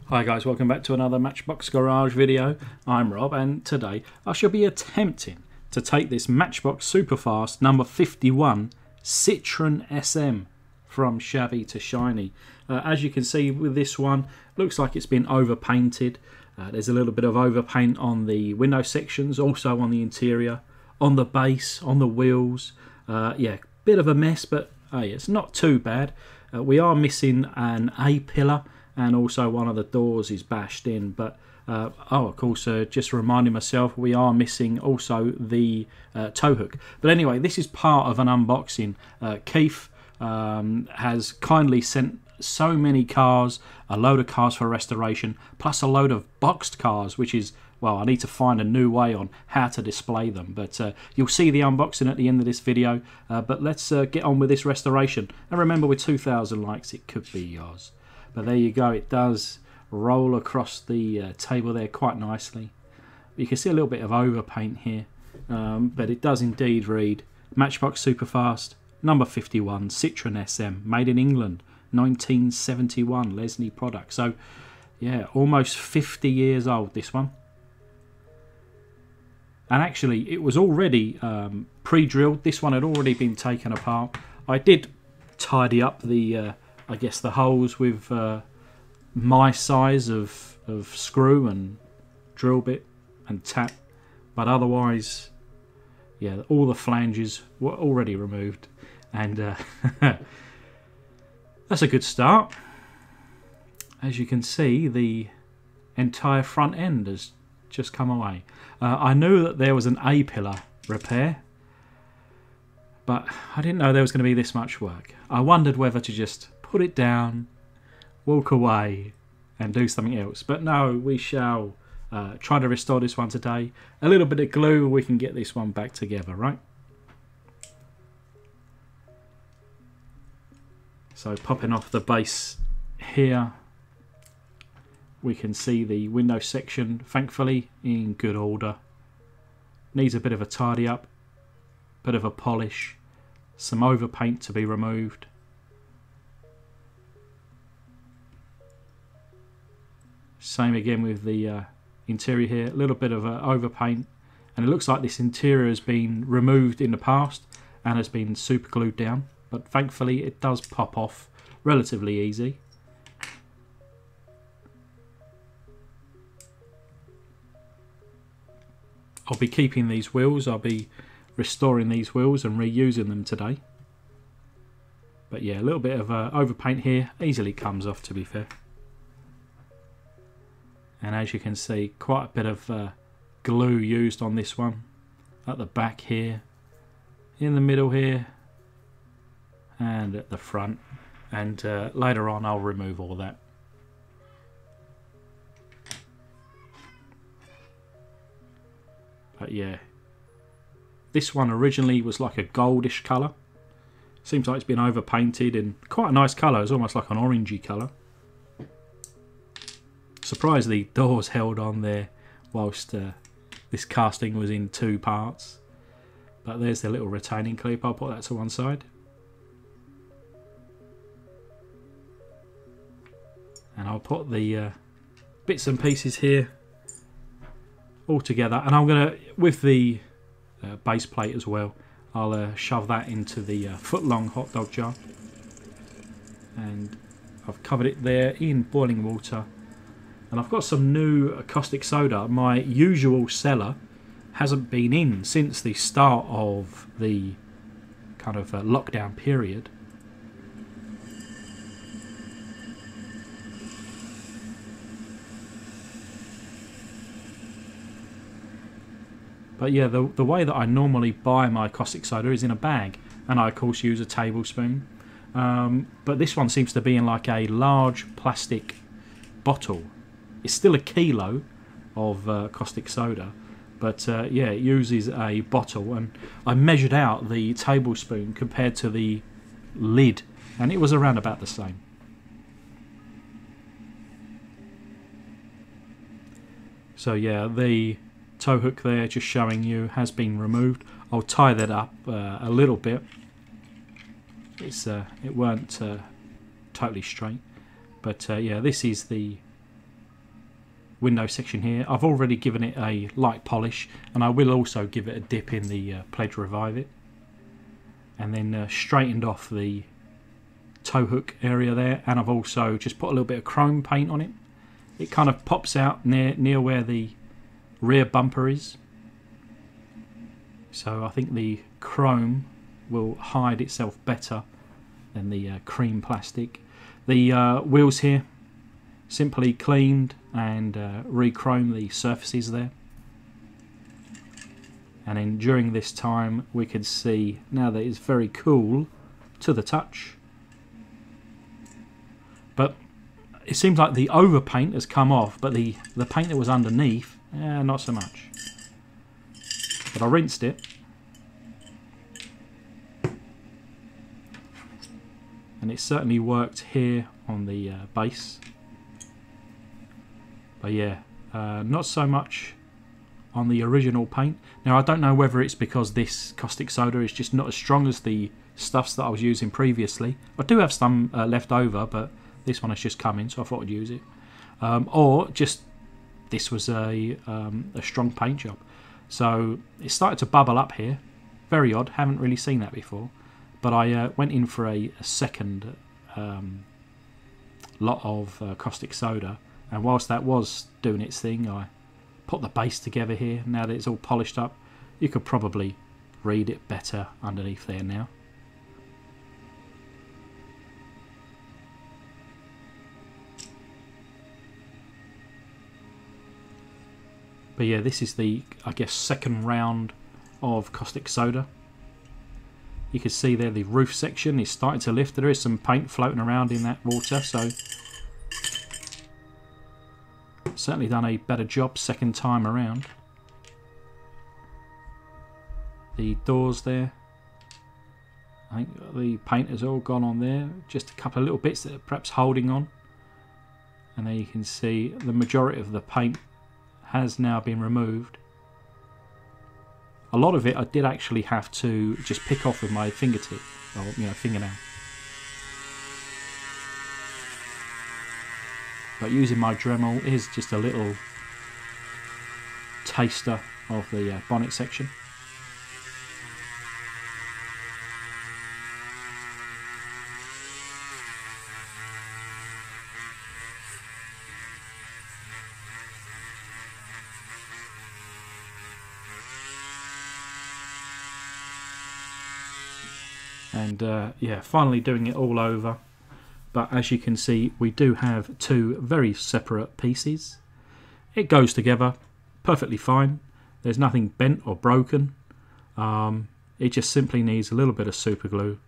Hi guys, welcome back to another Matchbox Garage video. I'm Rob and today I shall be attempting to take this Matchbox Superfast number 51 Citroen SM from shabby to shiny. As you can see with this one, looks like it's been overpainted. There's a little bit of overpaint on the window sections, also on the interior, on the base, on the wheels. Yeah, bit of a mess, but hey, it's not too bad. We are missing an A-pillar, and also one of the doors is bashed in, but of course, just reminding myself, we are missing also the tow hook. But anyway, this is part of an unboxing. Keith has kindly sent so many cars, a load of cars for restoration, plus a load of boxed cars, which is, well, I need to find a new way on how to display them. But you'll see the unboxing at the end of this video. But let's get on with this restoration. And remember, with 2,000 likes, it could be yours. But there you go, it does roll across the table there quite nicely. You can see a little bit of overpaint here, but it does indeed read Matchbox Superfast number 51 Citroen SM, made in England, 1971, Lesney product. So yeah, almost 50 years old, this one. And actually it was already pre-drilled. This one had already been taken apart. I did tidy up the I guess the holes with my size of screw and drill bit and tap, but otherwise, yeah, all the flanges were already removed, and that's a good start. As you can see, the entire front end has just come away. I knew that there was an A-pillar repair, but I didn't know there was going to be this much work. I wondered whether to just put it down, walk away and do something else, but no, we shall try to restore this one today. A little bit of glue, we can get this one back together, right? So popping off the base here, we can see the window section, thankfully in good order. Needs a bit of a tidy up, bit of a polish, some overpaint to be removed. Same again with the interior here, a little bit of overpaint, and it looks like this interior has been removed in the past and has been super glued down, but thankfully it does pop off relatively easy. I'll be keeping these wheels, I'll be restoring these wheels and reusing them today. But yeah, a little bit of overpaint here, easily comes off, to be fair. And as you can see, quite a bit of glue used on this one. At the back here, in the middle here, and at the front. And later on I'll remove all that. But yeah, this one originally was like a goldish colour. Seems like it's been overpainted in quite a nice colour. It's almost like an orangey colour. Surprised the doors held on there whilst this casting was in two parts. But there's the little retaining clip. I'll put that to one side. And I'll put the bits and pieces here all together. And I'm going to, with the base plate as well, I'll shove that into the foot-long hot dog jar. And I've covered it there in boiling water. And I've got some new caustic soda. My usual seller hasn't been in since the start of the kind of lockdown period. But yeah, the way that I normally buy my caustic soda is in a bag. And I, of course, use a tablespoon. But this one seems to be in like a large plastic bottle. It's still a kilo of caustic soda, but yeah, it uses a bottle, and I measured out the tablespoon compared to the lid, and it was around about the same. So yeah, the tow hook there, just showing you, has been removed. I'll tie that up a little bit. It weren't totally straight, but yeah, this is the window section here. I've already given it a light polish, and I will also give it a dip in the Pledge Revive It, and then straightened off the tow hook area there, and I've also just put a little bit of chrome paint on it. It kind of pops out near where the rear bumper is, so I think the chrome will hide itself better than the cream plastic. The wheels here, simply cleaned and re-chromed the surfaces there, and then during this time we could see now that it's very cool to the touch, but it seems like the overpaint has come off, but the paint that was underneath, not so much. But I rinsed it, and it certainly worked here on the base. But yeah, not so much on the original paint. Now I don't know whether it's because this caustic soda is just not as strong as the stuffs that I was using previously. I do have some left over, but this one has just come in, so I thought I'd use it. Or just this was a strong paint job. So it started to bubble up here. Very odd, haven't really seen that before. But I went in for a second lot of caustic soda, and whilst that was doing its thing, I put the base together here. Now that it's all polished up, you could probably read it better underneath there now. But yeah, this is the, I guess, second round of caustic soda. You can see there the roof section is starting to lift. There is some paint floating around in that water, so certainly done a better job second time around. The doors there, I think the paint has all gone on there. Just a couple of little bits that are perhaps holding on. And there you can see the majority of the paint has now been removed. A lot of it I did actually have to just pick off with my fingertip, or fingernail. But using my Dremel is just a little taster of the bonnet section. And yeah, finally doing it all over. But as you can see, we do have two very separate pieces. It goes together perfectly fine. There's nothing bent or broken. It just simply needs a little bit of super glue.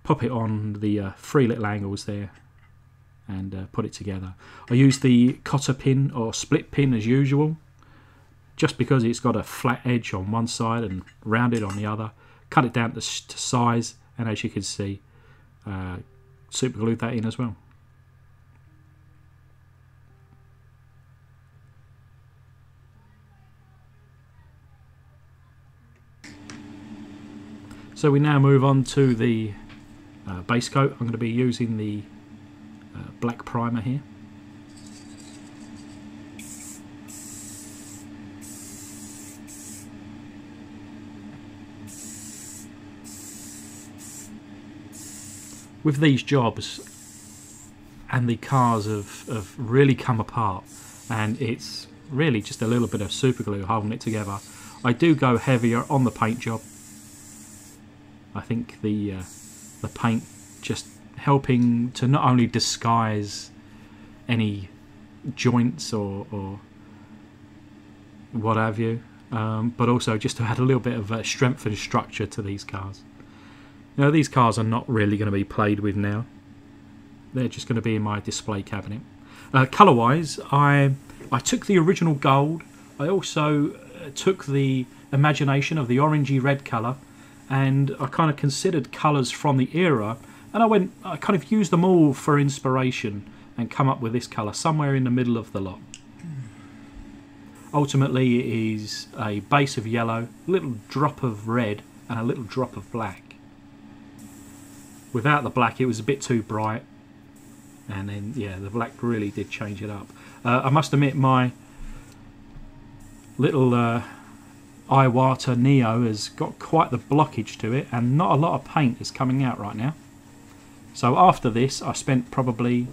Pop it on the 3 little angles there and put it together. I use the cotter pin or split pin as usual, just because it's got a flat edge on one side and rounded on the other. Cut it down to size, and as you can see, super glued that in as well. So we now move on to the base coat. I'm going to be using the black primer here. With these jobs, and the cars have really come apart, and it's really just a little bit of super glue holding it together. I do go heavier on the paint job. I think the paint just helping to not only disguise any joints or what have you, but also just to add a little bit of strength and structure to these cars. Now, these cars are not really going to be played with now. They're just going to be in my display cabinet. Colour-wise, I took the original gold. I also took the imagination of the orangey red colour, and I kind of considered colours from the era, and I kind of used them all for inspiration and come up with this colour somewhere in the middle of the lot. Ultimately, it is a base of yellow, a little drop of red, and a little drop of black. Without the black, it was a bit too bright, and then yeah, the black really did change it up. I must admit, my little Iwata Neo has got quite the blockage to it, and not a lot of paint is coming out right now. So after this, I spent probably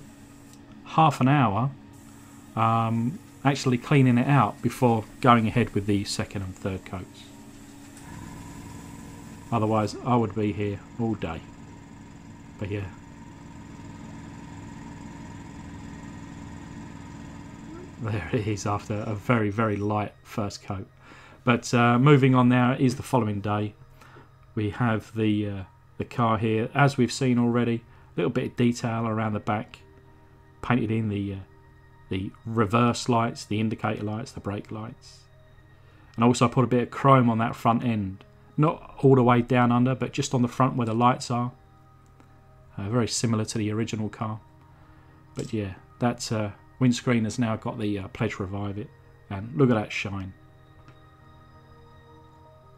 half an hour actually cleaning it out before going ahead with the second and third coats. Otherwise I would be here all day. But yeah, there it is after a very, very light first coat. But moving on now is the following day. We have the car here, as we've seen already. A little bit of detail around the back, painted in the reverse lights, the indicator lights, the brake lights, and also I put a bit of chrome on that front end, not all the way down under, but just on the front where the lights are. Very similar to the original car. But yeah, that windscreen has now got the Pledge Revive it, and look at that shine.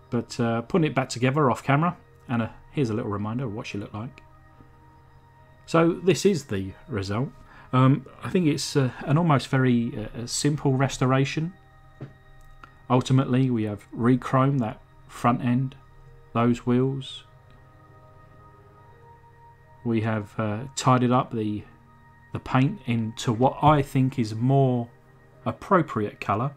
But putting it back together off camera, and here's a little reminder of what she looked like. So this is the result. I think it's an almost very simple restoration. Ultimately, we have re-chromed that front end, those wheels. We have tidied up the paint into what I think is more appropriate colour.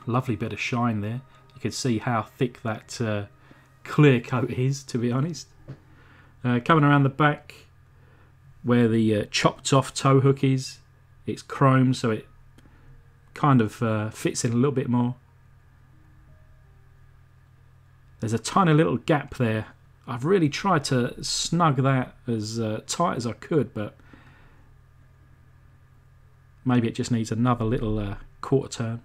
Lovely bit of shine there. You can see how thick that clear coat is, to be honest. Coming around the back, where the chopped off tow hook is, it's chrome, so it kind of fits in a little bit more. There's a tiny little gap there. I've really tried to snug that as tight as I could, but maybe it just needs another little quarter turn.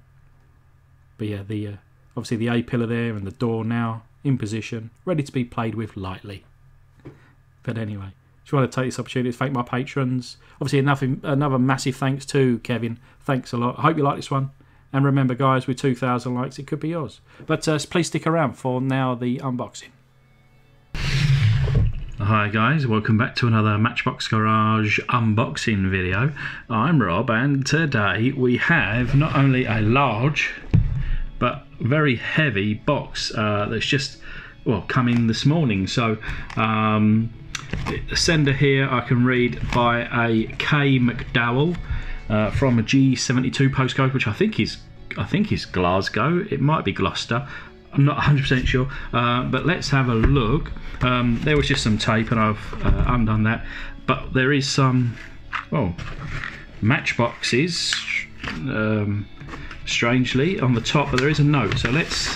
But yeah, obviously the A-pillar there and the door now in position, ready to be played with lightly. But anyway, just want to take this opportunity to thank my patrons. Obviously another massive thanks to Kevin. Thanks a lot. I hope you like this one. And remember guys, with 2,000 likes it could be yours. But please stick around for now the unboxing. Hi guys, welcome back to another Matchbox Garage unboxing video. I'm Rob, and today we have not only a large but very heavy box that's just, well, come in this morning. So the sender here I can read by a K McDowell from a G72 postcode, which I think is Glasgow. It might be Gloucester. I'm not 100% sure, but let's have a look. There was just some tape and I've undone that, but there is some, well, matchboxes strangely on the top, but there is a note, so let's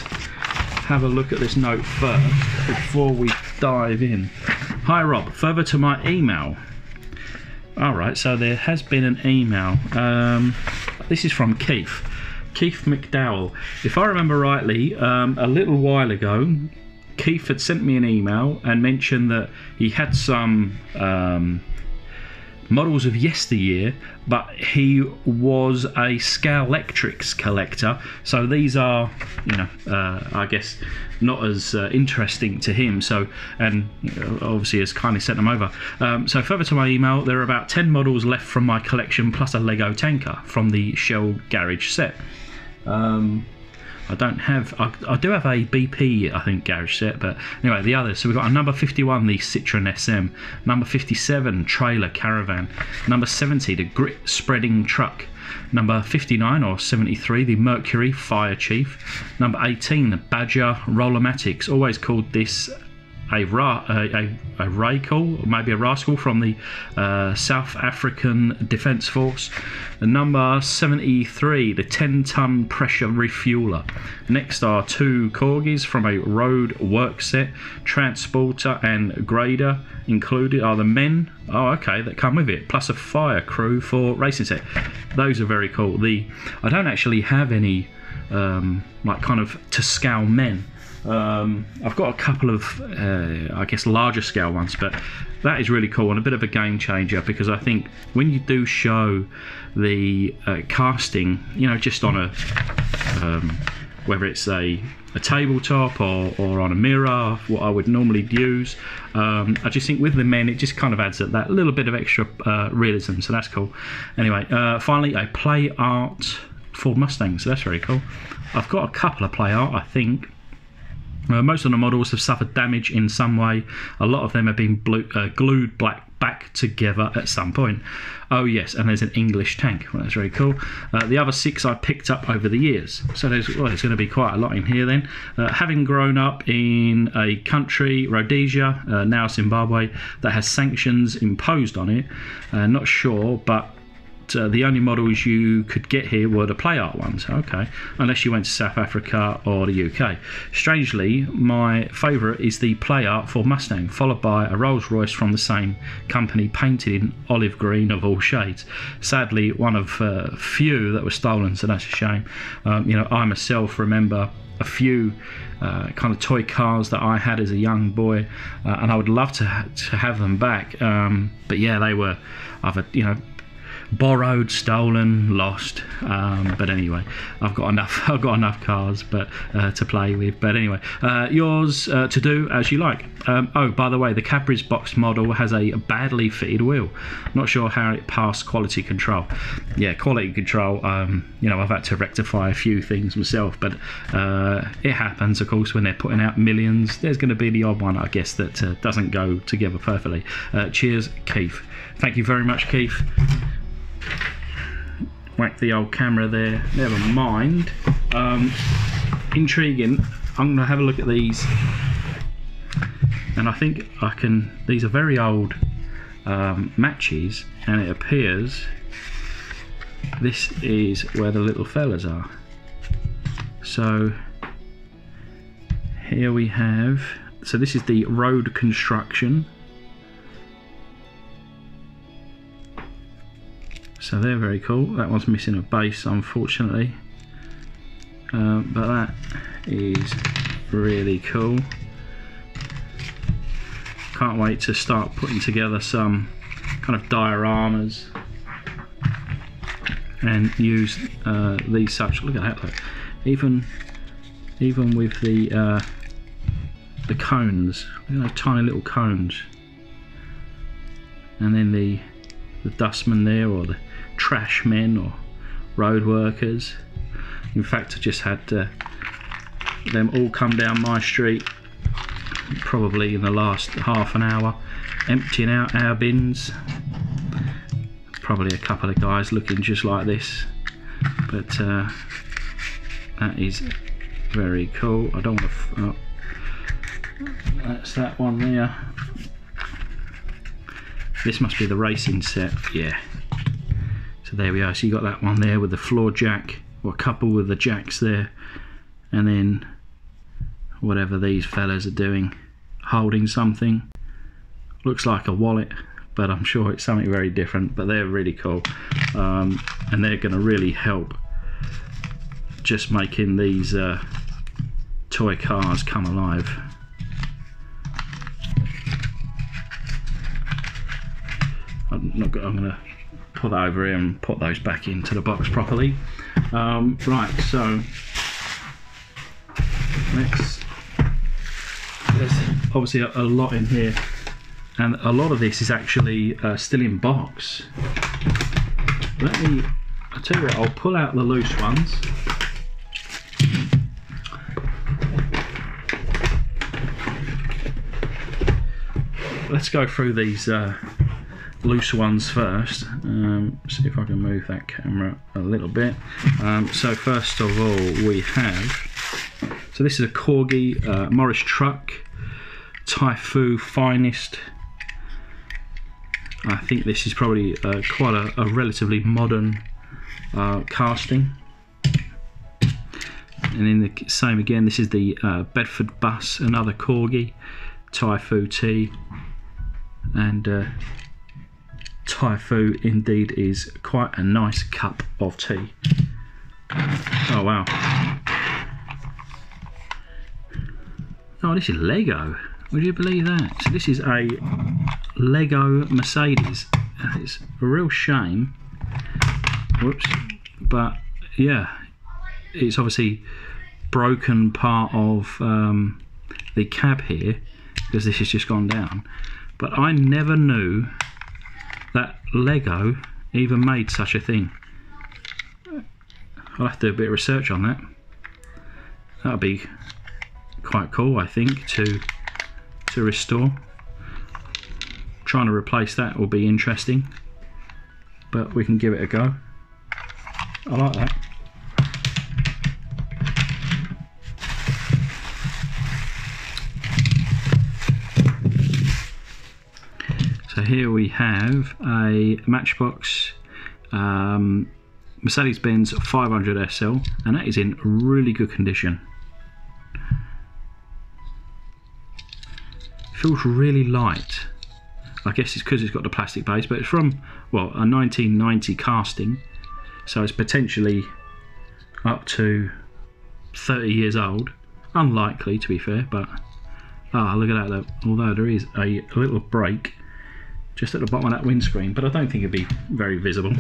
have a look at this note first before we dive in. Hi Rob, further to my email. Alright, so there has been an email. This is from Keith McDowell. If I remember rightly, a little while ago Keith had sent me an email and mentioned that he had some models of yesteryear, but he was a Scalextrics collector, so these are, you know, I guess not as interesting to him, so, and obviously has kindly sent them over. So further to my email, there are about 10 models left from my collection, plus a Lego tanker from the Shell Garage set. I don't have, I do have a BP, I think, garage set, but anyway, the others. So we've got a number 51, the Citroen SM, number 57, trailer caravan, number 70, the grit spreading truck, number 59 or 73, the Mercury Fire Chief, number 18, the Badger Rollermatics, always called this a Rakel, maybe a Rascal from the South African Defence Force. The number 73, the 10-ton pressure refueler. Next are 2 corgis from a road work set. Transporter and grader included are the men, oh okay, that come with it, plus a fire crew for racing set. Those are very cool. I don't actually have any like kind of to scale men. I've got a couple of I guess larger scale ones, but that is really cool and a bit of a game changer, because I think when you do show the casting, you know, just on a whether it's a a tabletop or on a mirror, what I would normally use. I just think with the men it just kind of adds that little bit of extra realism, so that's cool. Anyway, finally a play art Ford Mustang, so that's very cool. I've got a couple of play art, I think. Most of the models have suffered damage in some way. A lot of them have been glued back together at some point. Oh yes, and there's an English tank. Well, that's very cool. The other 6 I picked up over the years. So there's going to be quite a lot in here then. Having grown up in a country, Rhodesia, now Zimbabwe, that has sanctions imposed on it, not sure, but the only models you could get here were the play art ones, okay, unless you went to South Africa or the UK. Strangely, my favourite is the play art for Mustang, followed by a Rolls Royce from the same company, painted in olive green of all shades. Sadly, one of few that were stolen, so that's a shame. You know, I myself remember a few kind of toy cars that I had as a young boy, and I would love to have them back. But yeah, they were either, you know, borrowed, stolen, lost. But anyway, I've got enough cars to play with. But anyway, yours to do as you like. Oh, by the way, the Capri's box model has a badly fitted wheel. Not sure how it passed quality control. Yeah, quality control. You know, I've had to rectify a few things myself, but it happens, of course, when they're putting out millions. There's going to be the odd one, I guess, that doesn't go together perfectly. Cheers, Keith. Thank you very much, Keith. Whack the old camera there, never mind. Intriguing. I'm gonna have a look at these, and I think I can. These are very old matches, and it appears this is where the little fellas are. So here we have, so this is the road construction. So they're very cool. That one's missing a base, unfortunately, but that is really cool. Can't wait to start putting together some kind of dioramas and use these such. Look at that! Look. Even with the cones, look at those tiny little cones, and then the dustmen there, or the trash men, or road workers. In fact, I just had them all come down my street probably in the last half an hour, emptying out our bins. Probably a couple of guys looking just like this, but that is very cool. I don't want to that's that one there. This must be the racing set, yeah. So there we are. So you got that one there with the floor jack, or a couple with the jacks there, and then whatever these fellas are doing, holding something. Looks like a wallet, but I'm sure it's something very different. But they're really cool, and they're going to really help just making these toy cars come alive. I'm going to put that over here and put those back into the box properly. Right, so there's obviously a lot in here, and a lot of this is actually still in box. I'll tell you what, I'll pull out the loose ones. Let's go through these loose ones first. See if I can move that camera a little bit. So first of all, we have, so this is a Corgi Morris truck, Typhoon finest. I think this is probably quite a relatively modern casting. And in the same again, this is the Bedford bus, another Corgi, Typhoon T, and Typhoon indeed is quite a nice cup of tea. Oh wow. Oh, this is Lego. Would you believe that? So this is a Lego Mercedes. It's a real shame. Whoops. But yeah, it's obviously broken part of the cab here, because this has just gone down. But I never knew that Lego even made such a thing. I'll have to do a bit of research on that. That'll be quite cool, I think, to restore. Trying to replace that will be interesting, but we can give it a go. I like that. So here we have a Matchbox Mercedes-Benz 500 SL, and that is in really good condition. Feels really light. I guess it's because it's got the plastic base, but it's from, well, a 1990 casting, so it's potentially up to 30 years old. Unlikely, to be fair, but look at that. Although there is a little break just at the bottom of that windscreen, but I don't think it'd be very visible.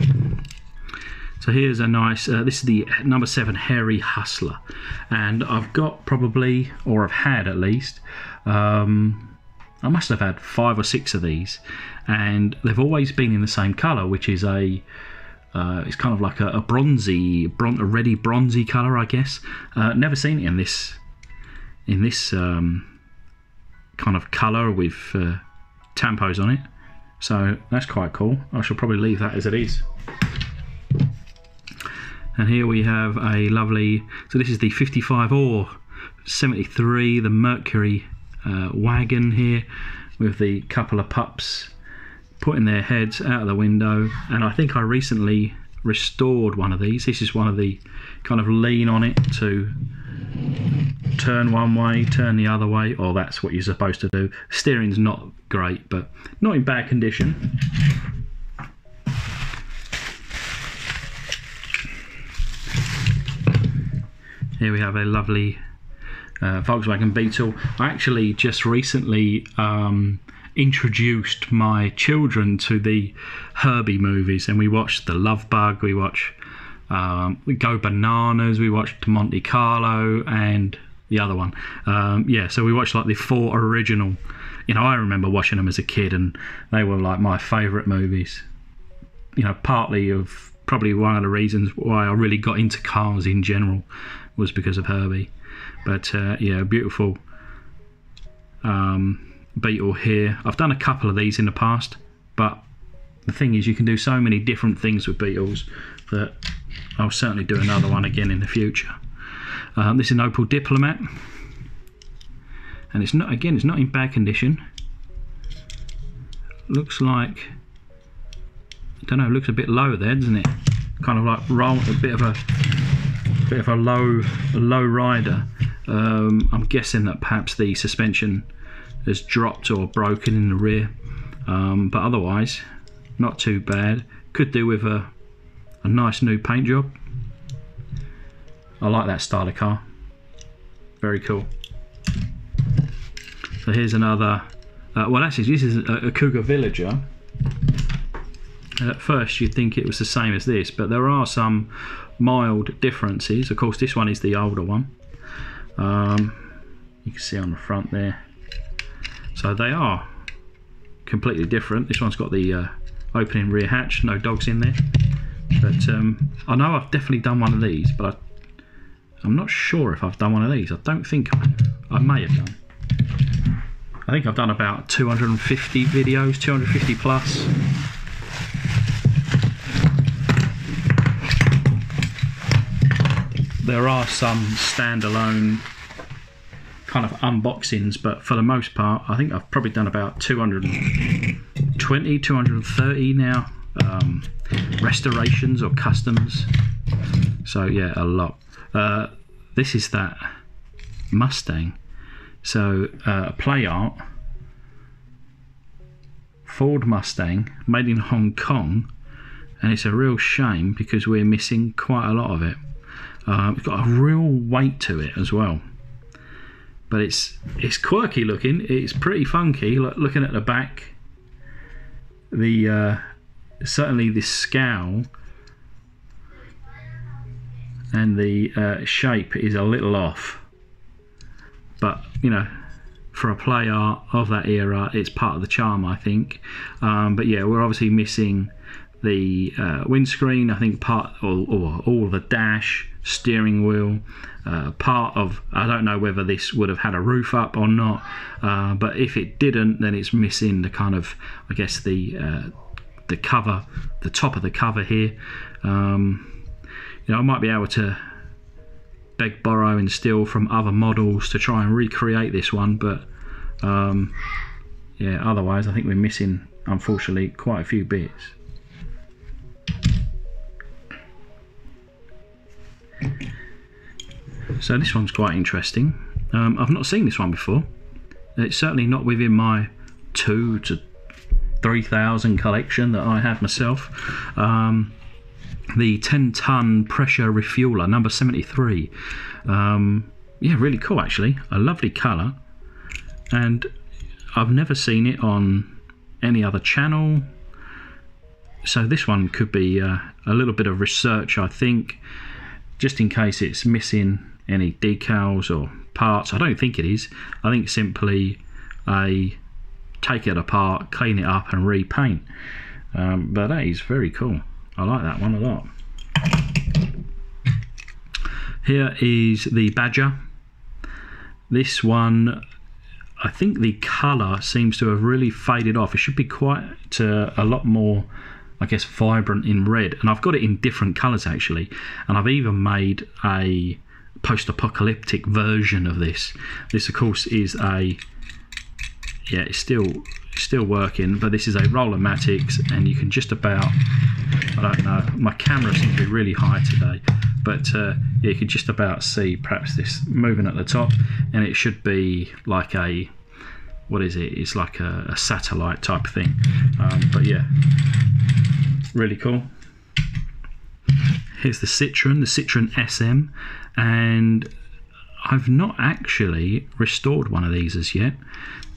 So here's a nice, this is the number 7 Hairy Hustler, and I've got probably, or I've had at least, I must have had 5 or 6 of these, and they've always been in the same colour, which is it's kind of like a bronzy, a reddy bronzy colour, I guess. Never seen it in this kind of colour with tampos on it, so that's quite cool. I shall probably leave that as it is. And here we have a lovely, so this is the 55 or 73, the Mercury wagon here, with the couple of pups putting their heads out of the window. And I think I recently restored one of these. This is one of the kind of lean on it to turn one way, turn the other way, or that's what you're supposed to do. Steering's not great, but not in bad condition. Here we have a lovely Volkswagen Beetle. I actually just recently introduced my children to the Herbie movies, and we watched The Love Bug, we watched Go Bananas, we watched Monte Carlo, and the other one. Yeah, so we watched like the 4 original. You know, I remember watching them as a kid, and they were like my favourite movies. You know, partly of probably one of the reasons why I really got into cars in general was because of Herbie. But yeah, beautiful Beetle here. I've done a couple of these in the past, but the thing is, you can do so many different things with Beetles that I'll certainly do another one again in the future. This is an Opel Diplomat, and it's not, again, it's not in bad condition. Looks like, I don't know, looks a bit low there, doesn't it? Kind of like roll, a bit of a low rider. I'm guessing that perhaps the suspension has dropped or broken in the rear, but otherwise not too bad. Could do with a nice new paint job. I like that style of car, very cool. So here's another, well actually this is a Cougar Villager. At first you'd think it was the same as this, but there are some mild differences. Of course this one is the older one. You can see on the front there. So they are completely different. This one's got the opening rear hatch, no dogs in there. But I know I've definitely done one of these, but I'm not sure if I've done one of these. I don't think I may have done. I think I've done about 250 videos, 250 plus. There are some standalone kind of unboxings, but for the most part I think I've probably done about 220, 230 now, restorations or customs. So yeah, a lot. This is that Mustang, so play art, Ford Mustang, made in Hong Kong, and it's a real shame because we're missing quite a lot of it. It's got a real weight to it as well, but it's quirky looking. It's pretty funky. Looking at the back, the certainly this scowl and the shape is a little off, but you know, for a play art of that era, it's part of the charm, I think. But yeah, we're obviously missing the windscreen, I think part, or all of the dash, steering wheel, part of, I don't know whether this would have had a roof up or not, but if it didn't, then it's missing the kind of, I guess, the cover, the top of the cover here. You know, I might be able to beg, borrow and steal from other models to try and recreate this one, but yeah, otherwise I think we're missing, unfortunately, quite a few bits. So this one's quite interesting. I've not seen this one before. It's certainly not within my 2,000 to 3,000 collection that I have myself. The 10-ton pressure refueler, number 73. Yeah, really cool actually. A lovely colour, and I've never seen it on any other channel. So this one could be a little bit of research, I think, just in case it's missing any decals or parts. I don't think it is. I think simply a take it apart, clean it up and repaint. But that is very cool. I like that one a lot. Here is the Badger. This one, I think the colour seems to have really faded off. It should be quite a lot more, I guess, vibrant in red, and I've got it in different colours actually, and I've even made a post-apocalyptic version of this. This of course is a, yeah, it's still working, but this is a Rollermatics, and you can just about, I don't know, my camera seems to be really high today, but yeah, you can just about see perhaps this moving at the top, and it should be like a, what is it, it's like a satellite type thing, but yeah, really cool. Here's the Citroen SM, and I've not actually restored one of these as yet,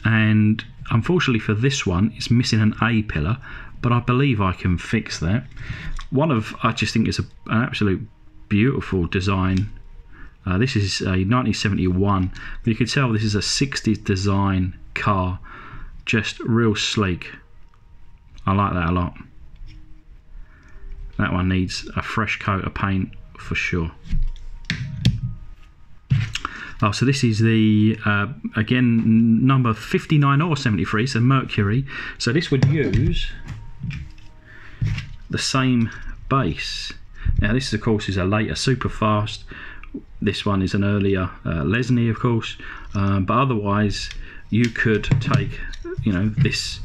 and unfortunately for this one it's missing an A pillar, but I believe I can fix that. One of, I just think it's an absolute beautiful design. This is a 1971, but you can tell this is a 60s design car, just real sleek. I like that a lot. That one needs a fresh coat of paint for sure. Oh, so this is the, again, number 59 or 73, so Mercury. So this would use the same base. Now this, of course, is a later Superfast. This one is an earlier Lesney, of course. But otherwise, you could take, you know, this.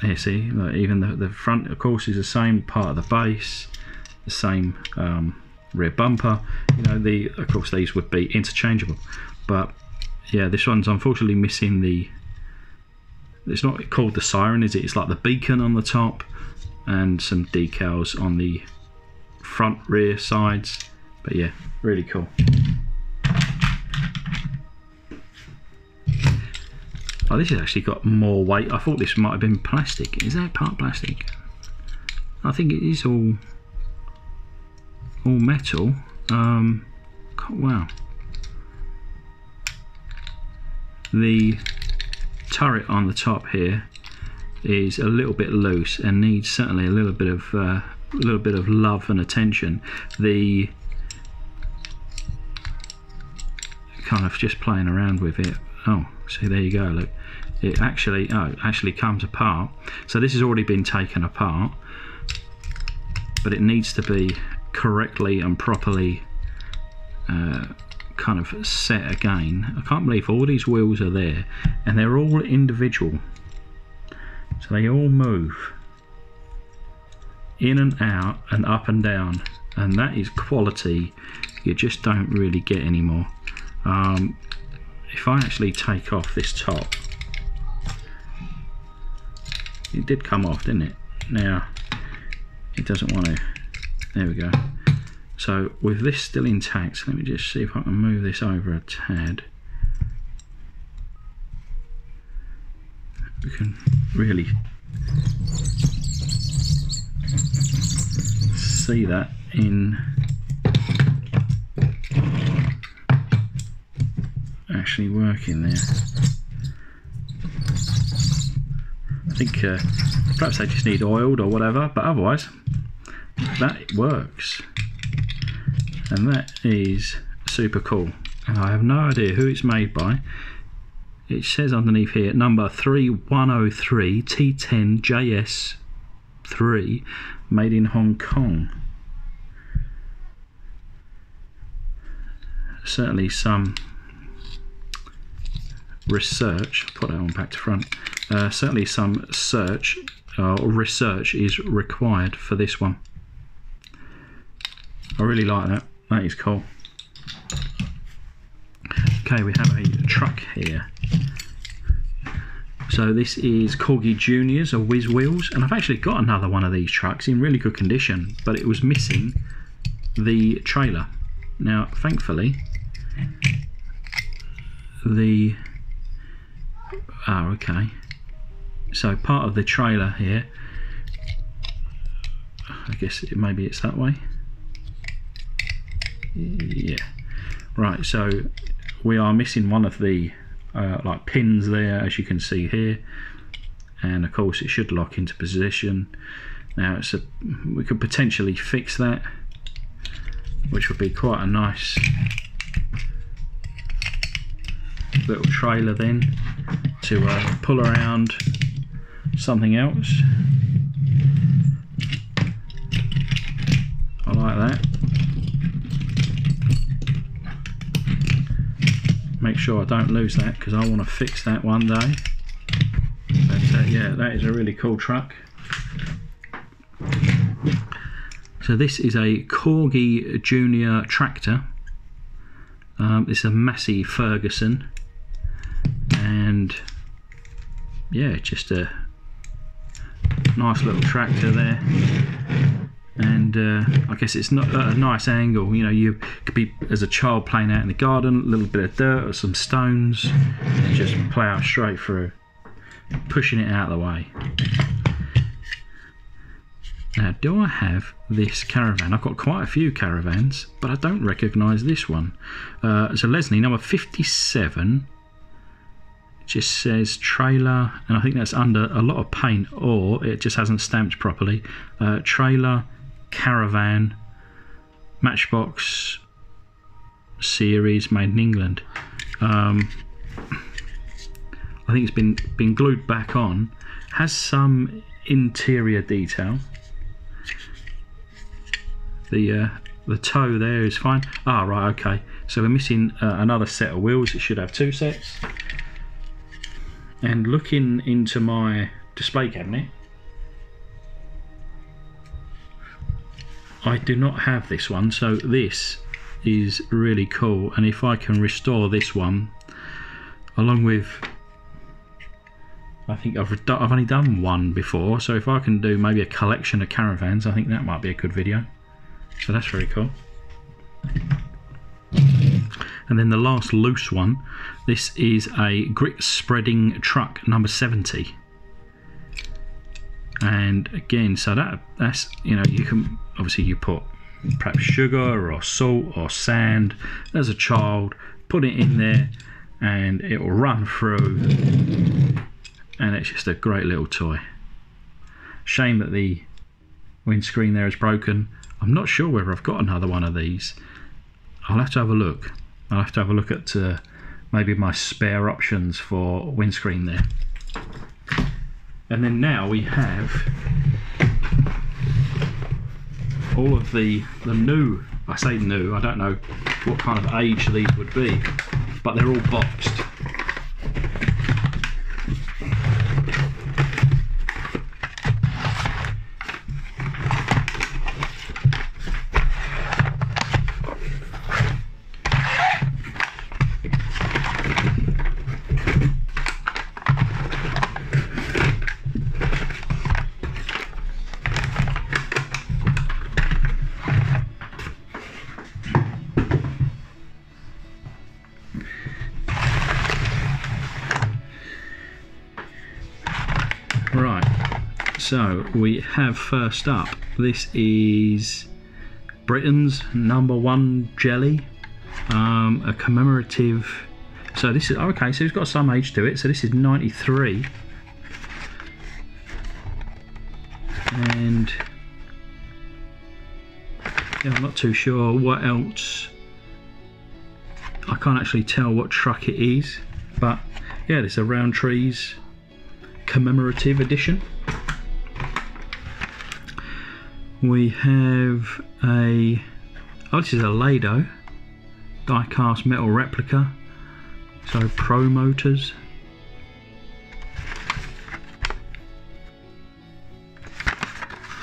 Here, see, even the front, of course, is the same part of the base, the same rear bumper. You know, of course these would be interchangeable, but yeah, this one's unfortunately missing the, it's not called the siren, is it? It's like the beacon on the top and some decals on the front, rear, sides. But yeah, really cool. Oh, this has actually got more weight. I thought this might have been plastic. Is that part plastic? I think it is all metal. Wow. The turret on the top here is a little bit loose and needs certainly a little bit of love and attention. The kind of just playing around with it. Oh, see, there you go. Look, it actually comes apart. So this has already been taken apart, but it needs to be correctly and properly kind of set again. I can't believe all these wheels are there, and they're all individual, so they all move in and out and up and down, and that is quality you just don't really get anymore. If I actually take off this top, it did come off, didn't it? Now it doesn't want to. There we go. So with this still intact, let me just see if I can move this over a tad. We can really see that in actually working there. I think perhaps they just need oiled or whatever, but otherwise that works, and that is super cool. And I have no idea who it's made by. It says underneath here number 3103 T10 JS3, made in Hong Kong. Certainly some research, put that one back to front, certainly some research is required for this one. I really like that, that is cool. Okay, we have a truck here. So this is Corgi Juniors or Whiz Wheels, and I've actually got another one of these trucks in really good condition, but it was missing the trailer. Now thankfully okay, so part of the trailer here, I guess maybe it's that way, yeah, right, so we are missing one of the like pins there, as you can see here, and of course it should lock into position. Now we could potentially fix that, which would be quite a nice little trailer then to pull around something else. I like that. Make sure I don't lose that, because I want to fix that one day. But yeah, that is a really cool truck. So this is a Corgi Junior tractor. It's a Massey Ferguson, and yeah, just a nice little tractor there. And I guess it's not at a nice angle. You know, you could be as a child playing out in the garden, a little bit of dirt or some stones, and just plough straight through, pushing it out of the way. Now, do I have this caravan? I've got quite a few caravans, but I don't recognise this one. It's a Lesney number 57. It just says trailer, and I think that's under a lot of paint, or it just hasn't stamped properly. Trailer, caravan, Matchbox series, made in England. I think it's been glued back on. Has some interior detail. The toe there is fine. Ah, right, okay. So we're missing another set of wheels. It should have two sets. And looking into my display cabinet, I do not have this one, so this is really cool. And if I can restore this one, along with, I think I've only done one before, so if I can do maybe a collection of caravans, I think that might be a good video. So that's very cool. And then the last loose one, this is a grit spreading truck number 70. And again, so that's, you know, you can obviously, you put perhaps sugar or salt or sand as a child, put it in there and it will run through, and it's just a great little toy. Shame that the windscreen there is broken. I'm not sure whether I've got another one of these. I'll have to have a look. I'll have to have a look at maybe my spare options for windscreen there. And then now we have all of the new, I say new, I don't know what kind of age these would be, but they're all boxed. Right, so we have first up, this is Britain's #1 jelly, a commemorative So this is okay. So it's got some age to it. So this is 93, and yeah, I'm not too sure what else. I can't actually tell what truck it is, but yeah, this is a Rowntree's commemorative edition. We have a, oh, this is a Lado die-cast metal replica, so Pro Motors.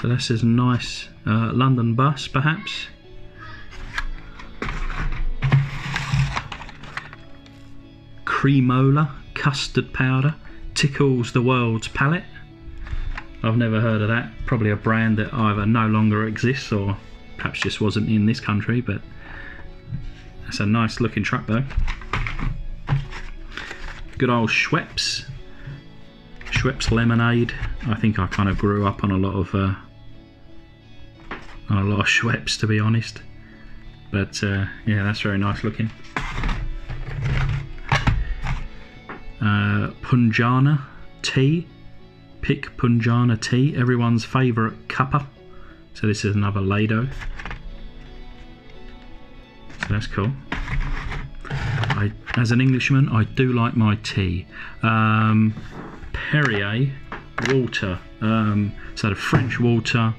So this is a nice London bus, perhaps. Cremola custard powder tickles the world's palate. I've never heard of that. Probably a brand that either no longer exists or perhaps just wasn't in this country, but that's a nice looking truck though. Good old Schweppes lemonade. I think I kind of grew up on a lot of Schweppes, to be honest, but yeah, that's very nice looking. Punjana tea, pick Punjana tea, everyone's favourite cuppa. So this is another Lado, so that's cool. As an Englishman, I do like my tea. Perrier water, so the French water,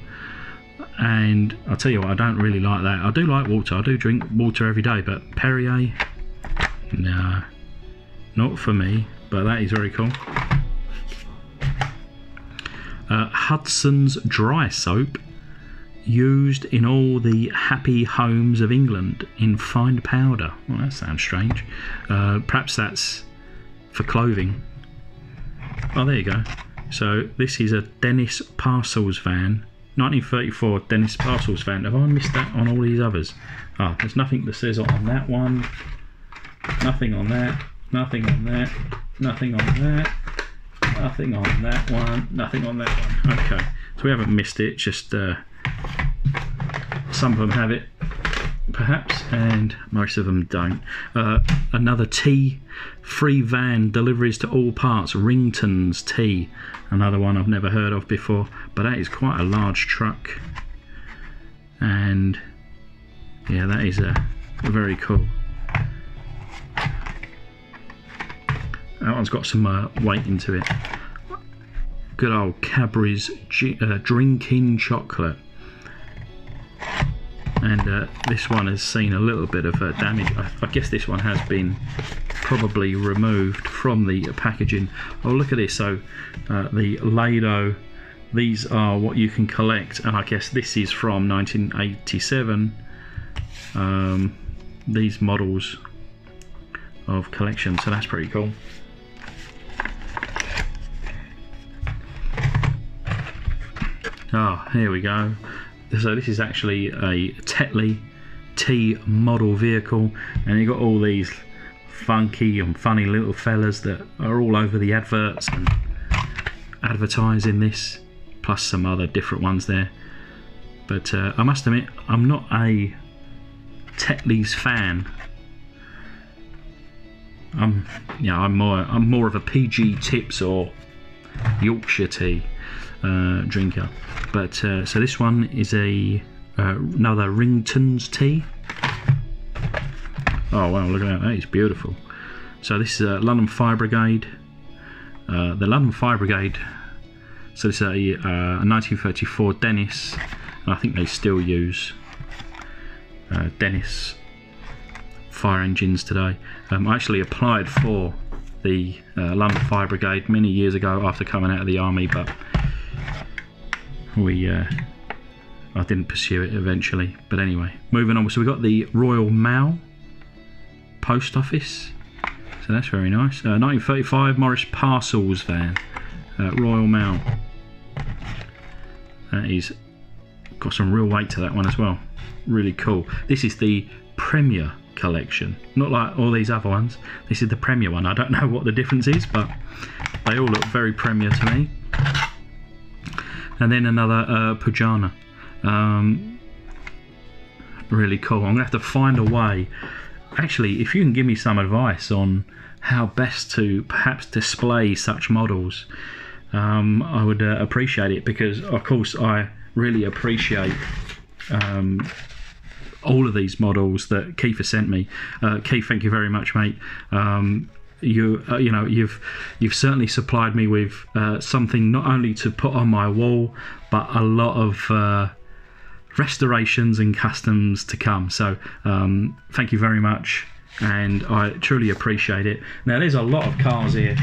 and I'll tell you what, I don't really like that. I do like water, I do drink water every day, but Perrier, nah, not for me, but that is very cool. Hudson's dry soap, used in all the happy homes of England in fine powder. Well, that sounds strange. Perhaps that's for clothing. Oh, there you go. So this is a Dennis Parcels van, 1934 Dennis Parcels van. Have I missed that on all these others? Oh, there's nothing that says on that one, nothing on that, nothing on that, nothing on that, nothing on that one, nothing on that one. Okay, so we haven't missed it, just some of them have it perhaps, and most of them don't. Another tea, free van, deliveries to all parts, Rington's tea, another one I've never heard of before, but that is quite a large truck, and yeah, that is very cool. That one's got some weight into it. Good old Cadbury's drinking chocolate. And this one has seen a little bit of damage. I guess this one has been probably removed from the packaging. Oh, look at this. So the Lado, these are what you can collect, and I guess this is from 1987. These models of collection, so that's pretty cool. Ah, here we go. So this is actually a Tetley T model vehicle, and you've got all these funky and funny little fellas that are all over the adverts and advertising this, plus some other different ones there. But I must admit, I'm not a Tetley's fan. I'm more of a PG Tips or Yorkshire tea drinker. But so this one is another Rington's tea. Oh wow, look at that, that is beautiful. So this is London Fire Brigade. The London Fire Brigade, so this is a 1934 Dennis, and I think they still use Dennis fire engines today. I actually applied for the London Fire Brigade many years ago after coming out of the army, but I didn't pursue it eventually. But anyway, moving on. So we've got the Royal Mail Post Office, so that's very nice. 1935 Morris Parcels van, Royal Mail. That is got some real weight to that one as well. Really cool. This is the Premier collection, not like all these other ones. This is the Premier one. I don't know what the difference is, but they all look very Premier to me. And then another Pujana. Really cool. I'm gonna have to find a way actually, if you can give me some advice on how best to perhaps display such models, I would appreciate it, because of course I really appreciate all of these models that Keith has sent me. Keith, thank you very much, mate. You know, you've certainly supplied me with something not only to put on my wall, but a lot of restorations and customs to come. So thank you very much, and I truly appreciate it. Now, there's a lot of cars here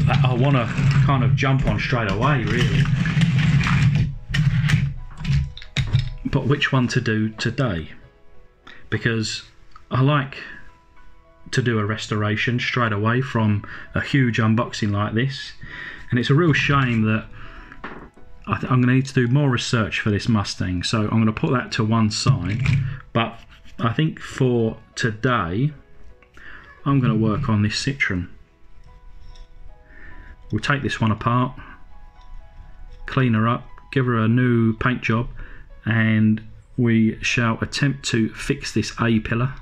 that I want to kind of jump on straight away, really. But which one to do today? Because I like to do a restoration straight away from a huge unboxing like this, and it's a real shame that I'm going to need to do more research for this Mustang, so I'm going to put that to one side. But I think for today I'm going to work on this Citroen. We'll take this one apart, clean her up, give her a new paint job, and we shall attempt to fix this A-pillar,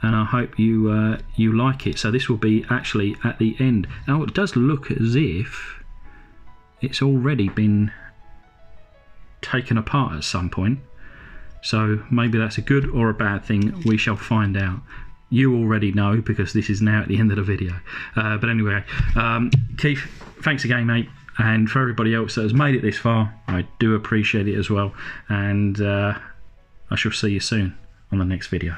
and I hope you you like it. So this will be actually at the end. Now, it does look as if it's already been taken apart at some point, so maybe that's a good or a bad thing. We shall find out. You already know, because this is now at the end of the video. But anyway, Keith, thanks again, mate. And for everybody else that has made it this far, I do appreciate it as well. And I shall see you soon on the next video.